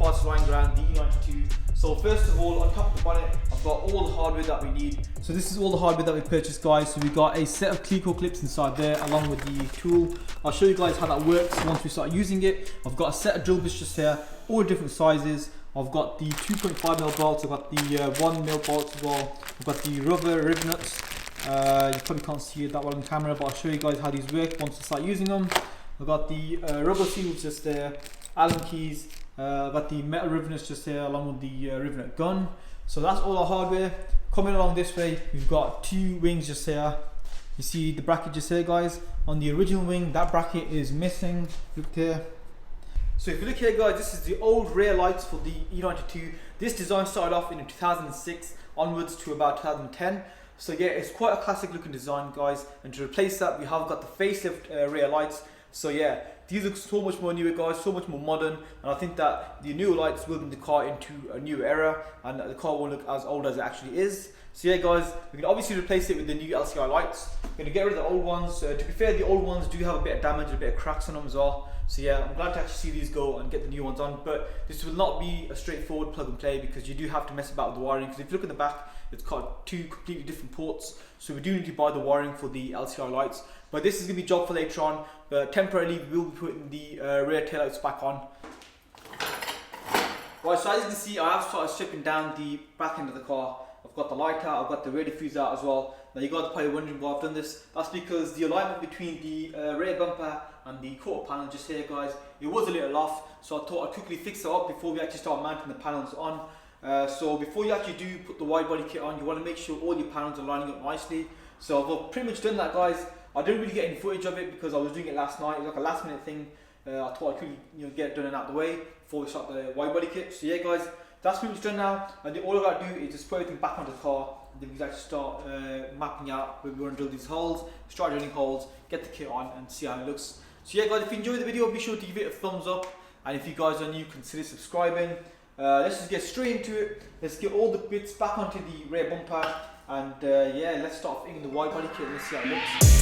parts lying around the E92. So first of all, on top of the bonnet, I've got all the hardware that we need. So this is all the hardware that we purchased, guys. So we got a set of Cleco clips inside there along with the tool. I'll show you guys how that works once we start using it. I've got a set of drill bits just here, all different sizes. I've got the 2.5mm bolts, I've got the 1mm bolts as well. I've got the rubber rib nuts. You probably can't see it that well on camera, but I'll show you guys how these work once we start using them. I've got the rubber seals just there, Allen keys. I've got the metal rivets just there along with the rivet gun. So that's all our hardware. Coming along this way, we've got two wings just here. You see the bracket just here, guys. On the original wing, that bracket is missing. Look here. So if you look here, guys, this is the old rear lights for the E92. This design started off in 2006 onwards to about 2010. So yeah, it's quite a classic looking design, guys. And to replace that, we have got the facelift rear lights. So yeah, these look so much more newer, guys, so much more modern. And I think that the newer lights will bring the car into a new era, and the car won't look as old as it actually is. So yeah, guys, we can obviously replace it with the new LCI lights. We're gonna get rid of the old ones. To be fair, the old ones do have a bit of damage, a bit of cracks on them as well. So yeah, I'm glad to actually see these go and get the new ones on. But this will not be a straightforward plug and play, because you do have to mess about with the wiring. Because if you look at the back, it's got two completely different ports. So we do need to buy the wiring for the LCI lights. But this is gonna be a job for later on. But temporarily, we will be putting the rear taillights back on. Right, so as you can see, I have started stripping down the back end of the car. I've got the light out, I've got the rear diffuser out as well. Now you guys are probably wondering why I've done this. That's because the alignment between the rear bumper and the quarter panel just here, guys, it was a little off. So I thought I'd quickly fix it up before we actually start mounting the panels on. So before you actually do put the wide body kit on, you want to make sure all your panels are lining up nicely. So I've pretty much done that, guys. I didn't really get any footage of it because I was doing it last night. It was like a last minute thing. I thought I could get it done and out of the way before we start the wide body kit. So yeah, guys, that's pretty much done now. And all I've got to do is just put everything back onto the car. And then we can actually start mapping out where we want to drill these holes, start drilling holes, get the kit on and see how it looks. So yeah, guys, if you enjoyed the video, be sure to give it a thumbs up. And if you guys are new, consider subscribing. Let's just get straight into it. Let's get all the bits back onto the rear bumper. And yeah, let's start fitting the wide body kit and let's see how it looks.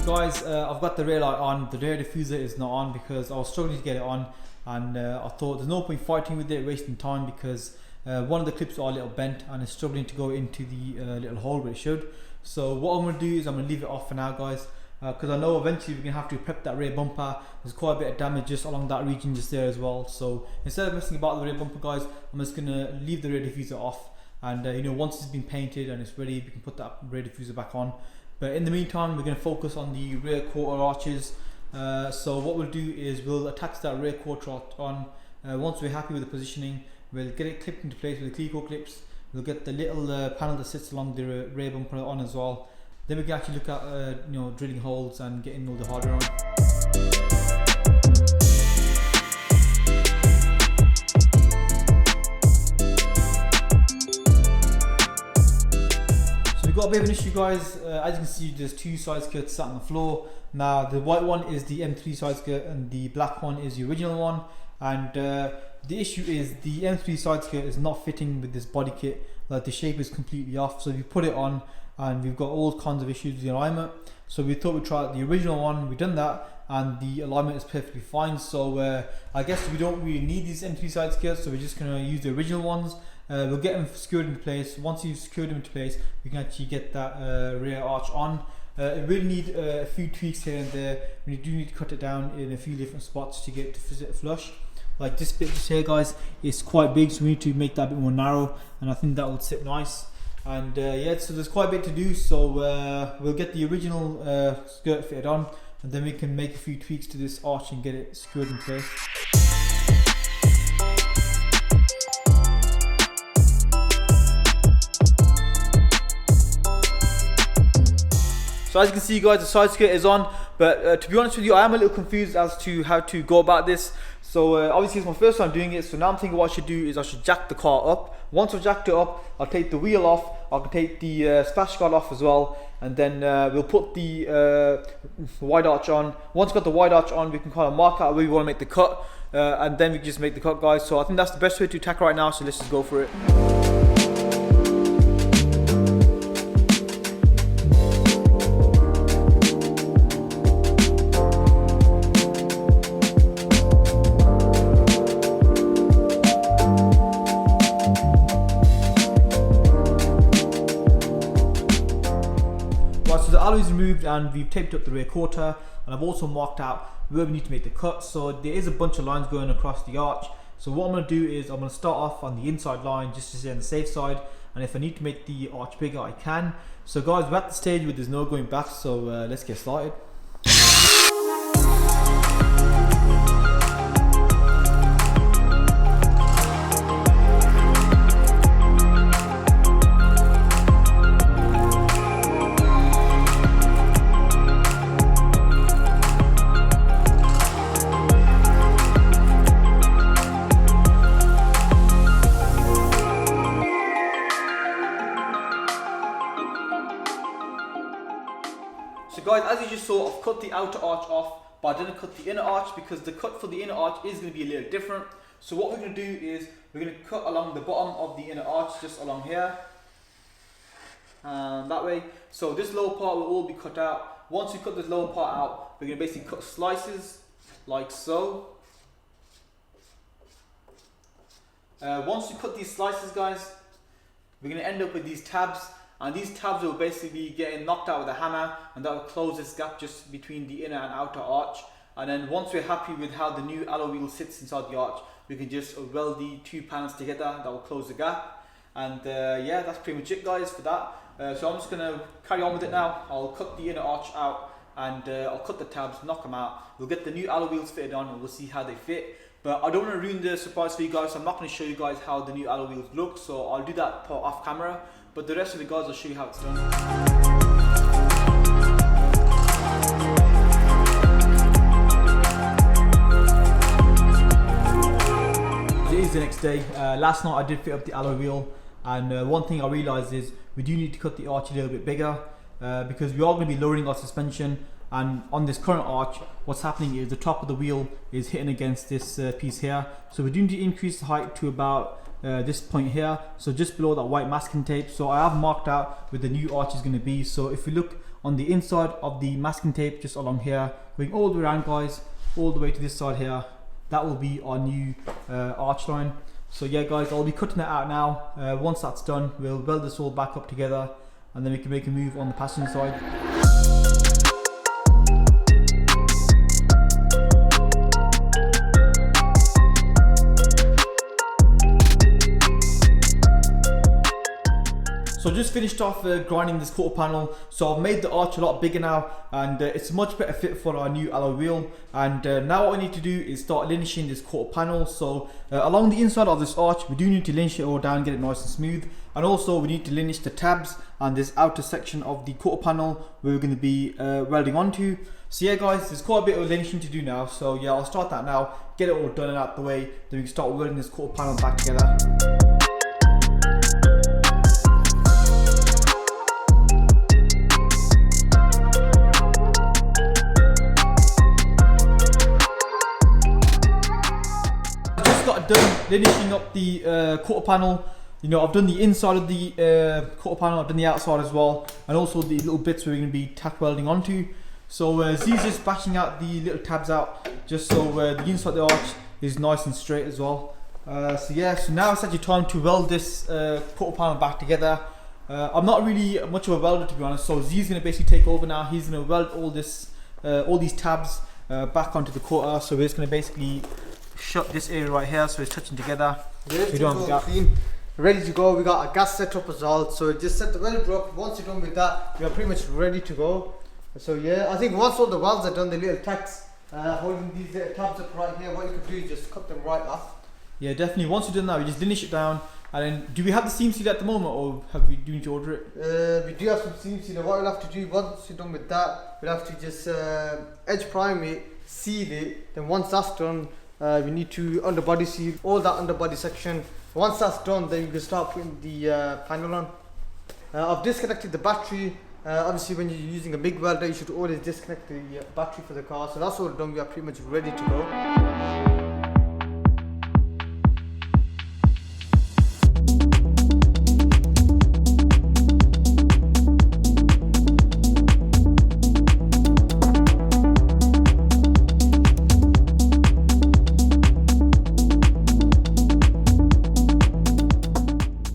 Guys, I've got the rear light on. The rear diffuser is not on because I was struggling to get it on, and I thought there's no point fighting with it, wasting time, because one of the clips are a little bent and it's struggling to go into the little hole where it should. So what I'm going to do is I'm going to leave it off for now, guys, because I know eventually we're going to have to prep that rear bumper. There's quite a bit of damage just along that region just there as well. So instead of messing about the rear bumper, guys, I'm just going to leave the rear diffuser off, and once it's been painted and it's ready, we can put that rear diffuser back on. But in the meantime, we're going to focus on the rear quarter arches. So what we'll do is we'll attach that rear quarter arch on. Once we're happy with the positioning, we'll get it clipped into place with the Cleco clips. We'll get the little panel that sits along the rear bumper on as well. Then we can actually look at drilling holes and getting all the hardware on. Got a bit of an issue, guys. As you can see, there's two side skirts sat on the floor. Now the white one is the M3 side skirt and the black one is the original one, and the issue is the M3 side skirt is not fitting with this body kit. Like, the shape is completely off, so we put it on and we've got all kinds of issues with the alignment. So we thought we'd try out the original one. We've done that and the alignment is perfectly fine. So I guess we don't really need these M3 side skirts, so we're just going to use the original ones. We'll get them secured into place. Once you've secured them into place, we can actually get that rear arch on. It will need a few tweaks here and there. We do need to cut it down in a few different spots to get it to fit flush. Like this bit just here, guys, is quite big, so we need to make that a bit more narrow, and I think that will sit nice. And yeah, so there's quite a bit to do. So we'll get the original skirt fitted on, and then we can make a few tweaks to this arch and get it secured in place. So as you can see, guys, the side skirt is on, but to be honest with you, I am a little confused as to how to go about this. So obviously it's my first time doing it, so now I'm thinking what I should do is I should jack the car up. Once I've jacked it up, I'll take the wheel off, I can take the splash guard off as well, and then we'll put the wide arch on. Once we've got the wide arch on, we can kind of mark out where we want to make the cut, and then we can just make the cut, guys. So I think that's the best way to tackle right now, so let's just go for it. removed and we've taped up the rear quarter, and I've also marked out where we need to make the cut. So there is a bunch of lines going across the arch. So what I'm going to do is I'm going to start off on the inside line just to stay on the safe side, and if I need to make the arch bigger I can. So guys, we're at the stage where there's no going back, so let's get started. So guys, as you just saw, I've cut the outer arch off, but I didn't cut the inner arch because the cut for the inner arch is going to be a little different. So what we're going to do is we're going to cut along the bottom of the inner arch, just along here, and that way. So this lower part will all be cut out. Once we cut this lower part out, we're going to basically cut slices like so. Once we cut these slices, guys, we're going to end up with these tabs. And these tabs will basically be getting knocked out with a hammer, and that will close this gap just between the inner and outer arch. And then once we're happy with how the new alloy wheel sits inside the arch, we can just weld the two panels together. That will close the gap. And yeah, that's pretty much it, guys, for that. So I'm just going to carry on with it now. I'll cut the inner arch out, and I'll cut the tabs, knock them out. We'll get the new alloy wheels fitted on, and we'll see how they fit. But I don't want to ruin the surprise for you guys, so I'm not going to show you guys how the new alloy wheels look. So I'll do that part off camera. But the rest of the guys, I'll show you how it's done. It is the next day. Last night I did fit up the alloy wheel, and one thing I realised is we do need to cut the arch a little bit bigger because we are going to be lowering our suspension. And on this current arch, what's happening is the top of the wheel is hitting against this piece here. So we do need to increase the height to about this point here, so just below that white masking tape. So I have marked out where the new arch is going to be. So if we look on the inside of the masking tape, just along here, going all the way around, guys, all the way to this side here, that will be our new arch line. So yeah, guys, I'll be cutting that out now. Once that's done, we'll weld this all back up together, and then we can make a move on the passenger side. So I just finished off grinding this quarter panel. So I've made the arch a lot bigger now, and it's a much better fit for our new alloy wheel. And now what we need to do is start linishing this quarter panel. So along the inside of this arch, we do need to linish it all down, get it nice and smooth. And also we need to linish the tabs and this outer section of the quarter panel where we're going to be welding onto. So yeah, guys, there's quite a bit of linishing to do now. So yeah, I'll start that now, get it all done and out the way, then we can start welding this quarter panel back together. Got done linishing up the quarter panel. You know, I've done the inside of the quarter panel, I've done the outside as well, and also the little bits we're going to be tack welding onto. So Z's just bashing out the little tabs out, just so the inside of the arch is nice and straight as well. So yeah, so now it's actually time to weld this quarter panel back together. I'm not really much of a welder, to be honest, so Z's going to basically take over now. He's going to weld all these tabs back onto the quarter. So we're just going to basically shut this area right here so it's touching together. We don't have clean, ready to go. We got a gas setup as well, so just set the welder up. Once you're done with that, we are pretty much ready to go. So yeah, I think once all the welds are done, the little tacks holding these little tabs up right here, what you could do is just cut them right off. Yeah, definitely. Once you've done that, we just linish it down. And then, do we have the seam sealer at the moment, or do we need to order it? We do have some seam sealer. What we'll have to do once you're done with that, we'll have to just edge prime it, seal it. Then once that's done, we need to underbody seal all that underbody section. Once that's done, then you can start putting the panel on. I've disconnected the battery. Obviously when you're using a big welder, you should always disconnect the battery for the car. So that's all done, we are pretty much ready to go.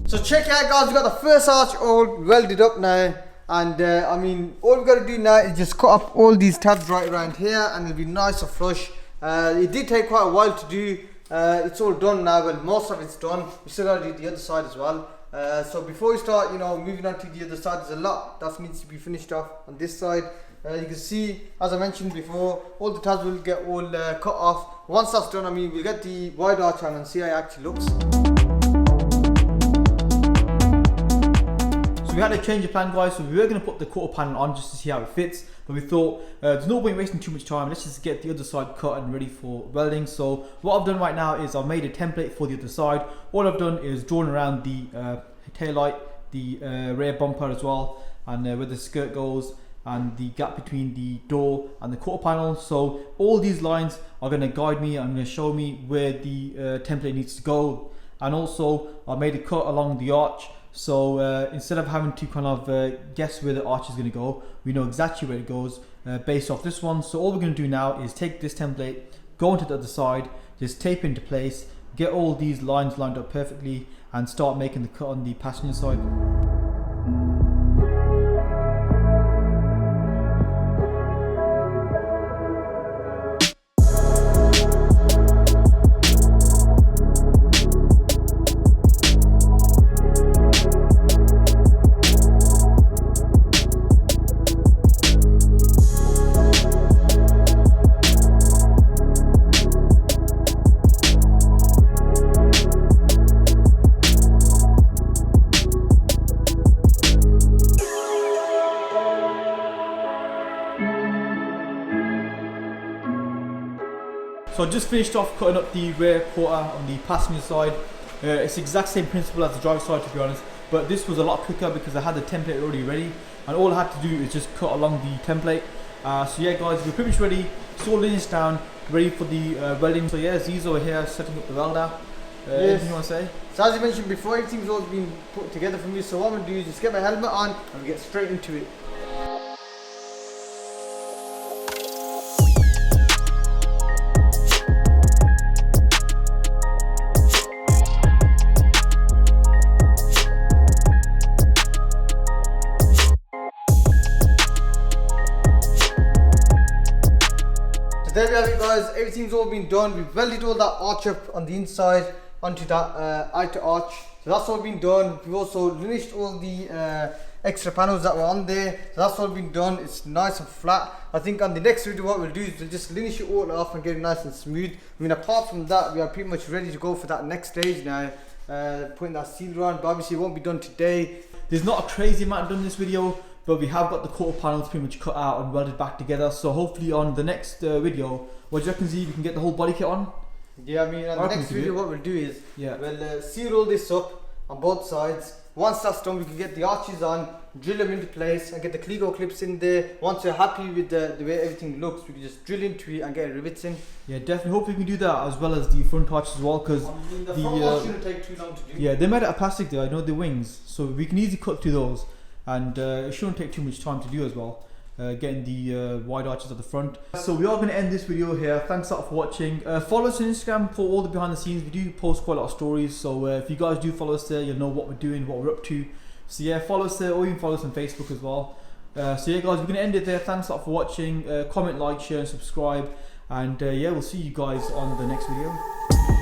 So check out, guys, we got the first arch all welded up now, And I mean, all we got to do now is just cut up all these tabs right around here, and it'll be nice and flush. It did take quite a while to do. It's all done now. Well, most of it's done. We still got to do the other side as well. So before we start, you know, moving on to the other side, there's a lot that needs to be finished off on this side. You can see, as I mentioned before, all the tabs will get all cut off. Once that's done, I mean, we'll get the wide arch on and see how it actually looks. So we had a change of plan, guys. So we were going to put the quarter panel on just to see how it fits, but we thought there's no point wasting too much time. Let's just get the other side cut and ready for welding. So what I've done right now is I've made a template for the other side. All I've done is drawn around the tail light, the rear bumper as well, and where the skirt goes, and the gap between the door and the quarter panel. So all these lines are going to guide me and going to show me where the template needs to go. And also I made a cut along the arch, so instead of having to kind of guess where the arch is going to go, we know exactly where it goes based off this one. So all we're going to do now is take this template, go onto the other side, just tape into place, get all these lines lined up perfectly, and start making the cut on the passenger side. So I just finished off cutting up the rear quarter on the passenger side. It's the exact same principle as the driver's side, to be honest, but this was a lot quicker because I had the template already ready, and all I had to do is just cut along the template. So yeah guys, we're pretty much ready. It's all lineage down, ready for the welding. So yeah, Z's over here setting up the welder. Anything you want to say? So as you mentioned before, everything's all been put together for me, so what I'm going to do is just get my helmet on and get straight into it. So there we have it, guys. Everything's all been done. We've welded all that arch up on the inside onto that outer arch. So that's all been done. We've also finished all the extra panels that were on there. So that's all been done. It's nice and flat. I think on the next video what we'll do is we'll just finish it all off and get it nice and smooth. I mean, apart from that, we are pretty much ready to go for that next stage now. Putting that sealer on, but obviously it won't be done today. There's not a crazy amount done in this video, but we have got the quarter panels pretty much cut out and welded back together. So hopefully on the next video, what do you reckon, Z, we can get the whole body kit on? Yeah, I mean, on the next video what we'll do is we'll seal all this up on both sides. Once that's done, we can get the arches on, drill them into place, and get the Cleco clips in there. Once you're happy with the way everything looks, we can just drill into it and get rivets in. Yeah, definitely. Hopefully we can do that as well as the front arch as well, because I mean, the front arch shouldn't take too long to do. Yeah, they're made out of plastic there. I know the wings, so we can easily cut through those, and it shouldn't take too much time to do as well. Getting the wide arches at the front. So we are going to end this video here. Thanks a lot for watching. Follow us on Instagram for all the behind the scenes. We do post quite a lot of stories, so if you guys do follow us there, you'll know what we're doing, what we're up to. So yeah, follow us there, or even follow us on Facebook as well. So yeah guys, we're going to end it there. Thanks a lot for watching. Comment, like, share and subscribe, and yeah, we'll see you guys on the next video.